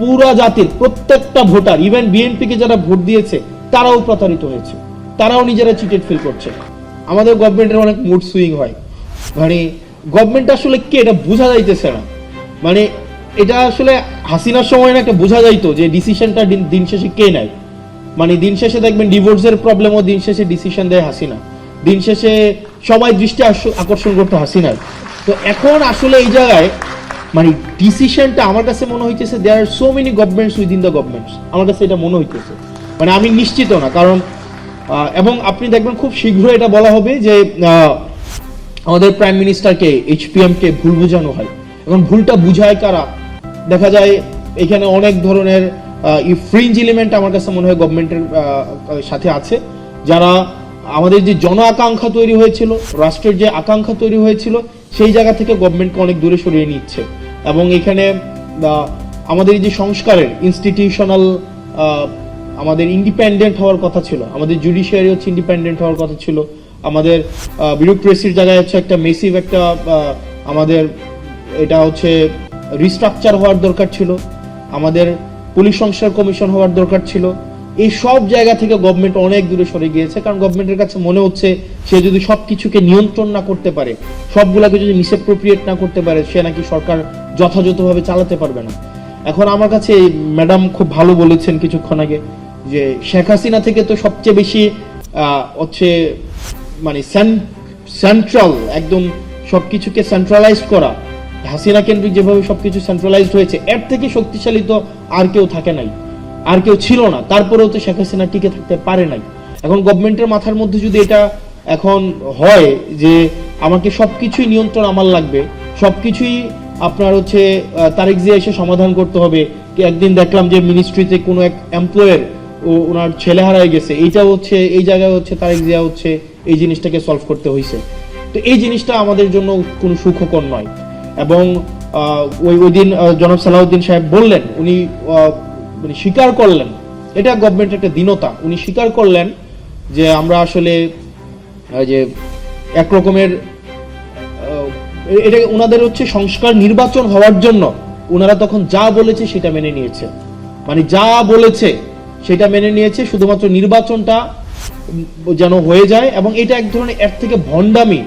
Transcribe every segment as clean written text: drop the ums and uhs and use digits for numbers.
পুরা জাতির প্রত্যেকটা ভোটার, ইভেন বিএনপিকে যারা ভোট দিয়েছে তারাও প্রতারিত হয়েছে, তারাও নিজেরা চিটেড ফিল করছে। আমাদের গভর্নমেন্টের অনেক মুড সুইং হয়, মানে গভর্নমেন্ট আসলে কে এটা বোঝা যাইতেছে না। মানে এটা আসলে হাসিনার সময় না একটা বোঝা যাইতো যে ডিসিশনটা দিন শেষে কে নেয়। মানে দিন শেষে দেখবেন ডিভোর্সের প্রবলেমও দিন শেষে ডিসিশন দেয় হাসিনা, দিন শেষে সবাই দৃষ্টি আকর্ষণ করতো হাসিনার। তো এখন আসলে এই জায়গায় মানে ডিসিশনটা আমার কাছে মনে হইতেছে there are so many governments within the governments, আমার কাছে এটা মনে হইতেছে। মানে আমি নিশ্চিত না, কারণ এবং আপনি দেখবেন খুব শীঘ্র এটা বলা হবে যে আমাদের প্রাইম মিনিস্টারকে, এইচপিএমকে ভুল বোঝানো হয়। এখন ভুলটা বুঝায় কারা? দেখা যায় এখানে অনেক ধরনের ফ্রিঞ্জ এলিমেন্ট আমার কাছে মনে হয় গভর্নমেন্টের সাথে আছে, যারা আমাদের যে জন আকাঙ্ক্ষা তৈরি হয়েছিল, রাষ্ট্রের যে আকাঙ্ক্ষা তৈরি হয়েছিল, সেই জায়গা থেকে গভর্নমেন্টকে অনেক দূরে সরিয়ে নিচ্ছে। এবং এখানে আমাদের যে সংস্কারের ইনস্টিটিউশনাল আমাদের ইন্ডিপেন্ডেন্ট হওয়ার কথা ছিল, আমাদের জুডিশিয়ারি হচ্ছে ইন্ডিপেন্ডেন্ট হওয়ার কথা ছিল, আমাদের বিউরোক্রেসির জায়গায় হচ্ছে একটা মেসিভ একটা আমাদের এটা হচ্ছে রিস্ট্রাকচার হওয়ার দরকার ছিল, আমাদের পুলিশ সংস্কার কমিশন হওয়ার দরকার ছিল। এই সব জায়গা থেকে গভর্নমেন্ট অনেক দূরে সরে গিয়েছে, কারণ গভর্নমেন্টের কাছে মনে হচ্ছে সে যদি সবকিছুকে নিয়ন্ত্রণ না করতে পারে, সবগুলাকে যদি মিসঅ্যাপ্রোপ্রিয়েট না করতে পারে, সে নাকি সরকার যথাযথভাবে চালাতে পারবে না। এখন আমার কাছে ম্যাডাম খুব ভালো বলেছেন কিছুক্ষণ আগে যে শেখ হাসিনা থেকে তো সবচেয়ে বেশি হচ্ছে মানে সেন্ট্রাল, একদম সবকিছুকে সেন্ট্রালাইজ করা, হাসিনা কেন্দ্রিক যেভাবে সবকিছু সেন্ট্রালাইজড হয়েছে, এর থেকে শক্তিশালী তো আর কেউ থাকে নাই, আর কেউ ছিল না। তারপরেও তো শেখ হাসিনা টিকে থাকতে পারে নাই। এখন গভর্নমেন্টের মাথার মধ্যে যদি এটা এখন হয় যে আমাকে সবকিছুই নিয়ন্ত্রণ আমার লাগবে, সবকিছুই আপনার হচ্ছে তারেক জিয়া এসে সমাধান করতে হবে। একদিন দেখলাম যে মিনিস্ট্রিতে কোনো এক এমপ্লয়ের ওনার ছেলে হারায় গেছে, এইটা হচ্ছে এই জায়গায় হচ্ছে তারেক জিয়া হচ্ছে এই জিনিসটাকে সলভ করতে হয়েছে। তো এই জিনিসটা আমাদের জন্য কোনো সুখকর নয়। এবং ওই দিন জনাব সালাউদ্দিন সাহেব বললেন, উনি মানে স্বীকার করলেন, এটা গভর্নমেন্টের একটা দীনতা, উনি স্বীকার করলেন যে আমরা আসলে যে একরকমের এটা ওনাদের হচ্ছে সংস্কার নির্বাচন হওয়ার জন্য ওনারা তখন যা বলেছে সেটা মেনে নিয়েছে, মানে যা বলেছে সেটা মেনে নিয়েছে, শুধুমাত্র নির্বাচনটা যেন হয়ে যায়। এবং এটা এক ধরনের এর থেকে ভণ্ডামি,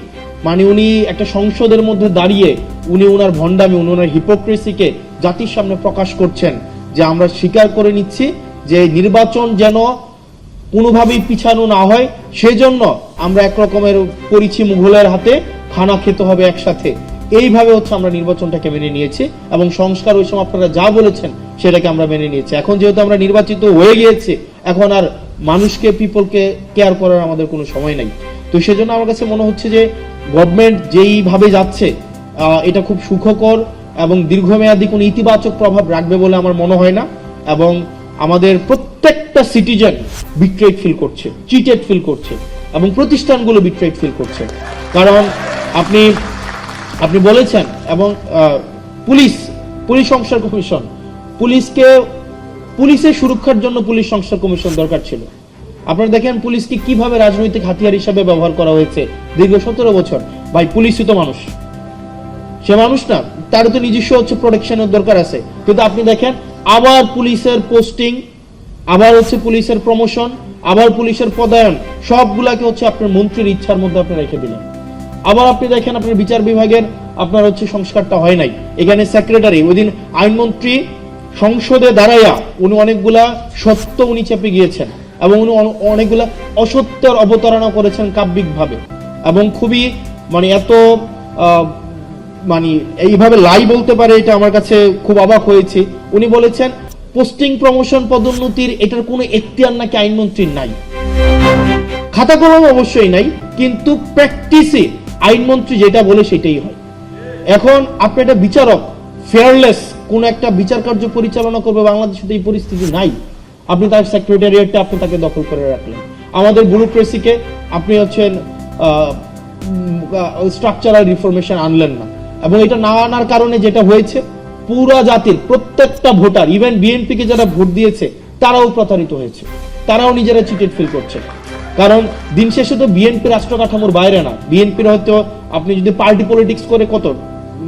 মানে উনি একটা সংসদের মধ্যে দাঁড়িয়ে উনি ওনার ভণ্ডামি, উনি ওনার হিপোক্রেসিকে জাতির সামনে প্রকাশ করছেন যে আমরা স্বীকার করে নিচ্ছি যে নির্বাচন যেন কোনোভাবেই পিছানো না হয়, সেজন্য আমরা একরকমের পরিচি মুঘলের হাতে খানা খেতে হবে একসাথে, এইভাবে হচ্ছে আমরা নির্বাচনটাকে মেনে নিয়েছি। এবং সংস্কার ওই সময় আপনারা যা বলেছেন সেটাকে আমরা মেনে নিয়েছি। এখন যেহেতু আমরা নির্বাচিত হয়ে গিয়েছি, এখন আর মানুষকে, পিপলকে কেয়ার করার আমাদের কোনো সময় নাই। তো সেজন্য আমার কাছে মনে হচ্ছে যে গভর্নমেন্ট যেইভাবে যাচ্ছে এটা খুব সুখকর এবং দীর্ঘমেয়াদী কোনো ইতিবাচক প্রভাব রাখবে বলে আমার মনে হয় না। এবং আমাদের প্রত্যেকটা সিটিজেন বিট্রেড ফিল করছে, চিটেড ফিল করছে, এবং প্রতিষ্ঠানগুলো বিট্রেড ফিল করছে। কারণ আপনি বলেছেন, এবং পুলিশ সংস্কার কমিশন, পুলিশের সুরক্ষার জন্য পুলিশ সংস্কার কমিশন দরকার ছিল। আপনারা দেখেন পুলিশকে কিভাবে রাজনৈতিক হাতিয়ার হিসাবে ব্যবহার করা হয়েছে দীর্ঘ 17 বছর। ভাই পুলিশই তো মানুষ, সে মানুষ না, তারও তো নিজস্ব হচ্ছে প্রোটেকশনের দরকার আছে। কিন্তু আপনি দেখেন আবার পুলিশের পোস্টিং, আবার হচ্ছে পুলিশের প্রমোশন, আবার পুলিশের পদায়ন, সবগুলাকে হচ্ছে আপনার মন্ত্রীর ইচ্ছার মধ্যে আপনি রেখে দিলেন। আবার আপনি দেখেন আপনার বিচার বিভাগের আপনার হচ্ছে সংস্কারটা হয় নাই। এখানে সেক্রেটারি, ওই দিন আইনমন্ত্রী সংসদে দাঁড়াইয়া উনি অনেকগুলা সত্য উনি চেপে গিয়েছেন, এবং উনি অনেকগুলা অসত্যের অবতারণা করেছেন কাব্যিক ভাবে, এবং খুবই মানে এত মানে এইভাবে লাই বলতে পারে, এটা আমার কাছে খুব অবাক হয়েছে। উনি বলেছেন পোস্টিং, প্রমোশন, পদোন্নতির এটার কোনো এখতিয়ার নাকি আইনমন্ত্রীর নাই। খাতা কলম অবশ্যই নাই, কিন্তু প্র্যাকটিসে আইনমন্ত্রী যেটা বলে সেটাই হয়। এখন আপনি একটা বিচারক, ফেয়ারলেস কোন একটা বিচার কার্য পরিচালনা করবে, বাংলাদেশে তো এই পরিস্থিতি নাই। আপনি তার সেক্রেটারিয়েটে আপনি তাকে দখল করে রাখলেন। আমাদের ব্যুরোক্রেসিকে আপনি হচ্ছেন স্ট্রাকচারাল রিফরমেশন আনলেন না। এবং এটা না আনার কারণে যেটা হয়েছে, পুরা জাতির প্রত্যেকটা ভোটার, ইভেন বিএনপিকে যারা ভোট দিয়েছে তারাও প্রতারিত হয়েছে, তারাও নিজেরা চিটেড ফিল করছে। কারণ দিন শেষে তো বিএনপি রাষ্ট্র কাঠামোর বাইরে না। বিএনপির হয়তো আপনি যদি পার্টি পলিটিক্স করে কত,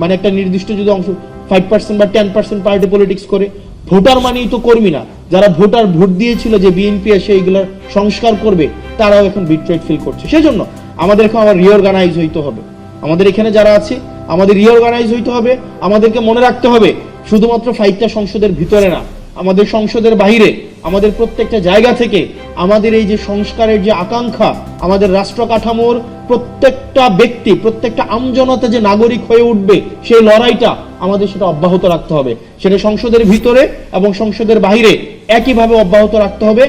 মানে একটা নির্দিষ্ট যদি অংশ 5% বা 10% পার্টি পলিটিক্স করে, ভোটার মানেই তো কর্মী না। যারা ভোট দিয়েছিল যে বিএনপি এসে এগুলোর সংস্কার করবে, তারাও এখন বিট্রেড ফিল করছে। সেজন্য আমাদের এখন আবার রিঅর্গানাইজ হইতে হবে। আমাদের এখানে যারা আছে আমাদের রিঅর্গানাইজ হইতে হবে। আমাদেরকে মনে রাখতে হবে শুধুমাত্র ফাইটটা সংসদের ভিতরে না, আমাদের সংসদের বাইরে, আমাদের প্রত্যেকটা জায়গা থেকে আমাদের এই যে সংস্কারের যে আকাঙ্ক্ষা, আমাদের রাষ্ট্র কাঠামোর প্রত্যেকটা ব্যক্তি, প্রত্যেকটা আমজনতা যে নাগরিক হয়ে উঠবে, সেই লড়াইটা আমাদের সেটা অব্যাহত রাখতে হবে। সেটা সংসদের ভিতরে এবং সংসদের বাইরে একইভাবে অব্যাহত রাখতে হবে।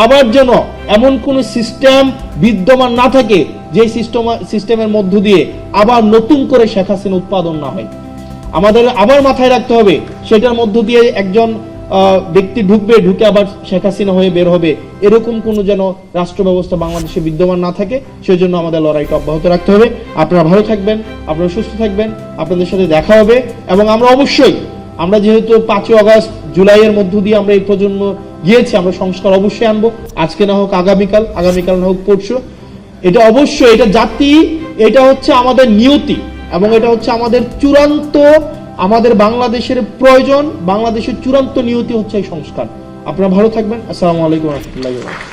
আবার যেন এমন কোন সিস্টেম বিদ্যমান না থাকে যে সিস্টেমের মধ্য দিয়ে আবার নতুন করে শেখ হাসিনা উৎপাদন না হয়। আমাদের আবার মাথায় রাখতে হবে সেটার মধ্য দিয়ে একজন ব্যক্তি ঢুকে আবার শেখ হাসিনা হয়ে বের হবে, এরকম কোন যেন রাষ্ট্র ব্যবস্থা বাংলাদেশে বিদ্যমান না থাকে। সেই জন্য আমাদের লড়াইটা অব্যাহত রাখতে হবে। আপনারা ভালো থাকবেন, আপনারা সুস্থ থাকবেন, আপনাদের সাথে দেখা হবে। এবং আমরা যেহেতু 5ই আগস্ট জুলাইয়ের মধ্য দিয়ে আমরা এই প্রজন্ম গিয়েছি, আমরা সংস্কার অবশ্যই আনবো। আজকে না হোক আগামীকাল না হোক পরশু। এটা অবশ্যই, এটা জাতি, এটা হচ্ছে আমাদের নিয়তি এবং এটা হচ্ছে আমাদের চূড়ান্ত, আমাদের বাংলাদেশের প্রয়োজন। বাংলাদেশের চূড়ান্ত নিয়তি হচ্ছে এই সংস্কার। আপনারা ভালো থাকবেন। আসসালামু আলাইকুম ওয়া রাহমাতুল্লাহি ওয়া বারাকাতুহু।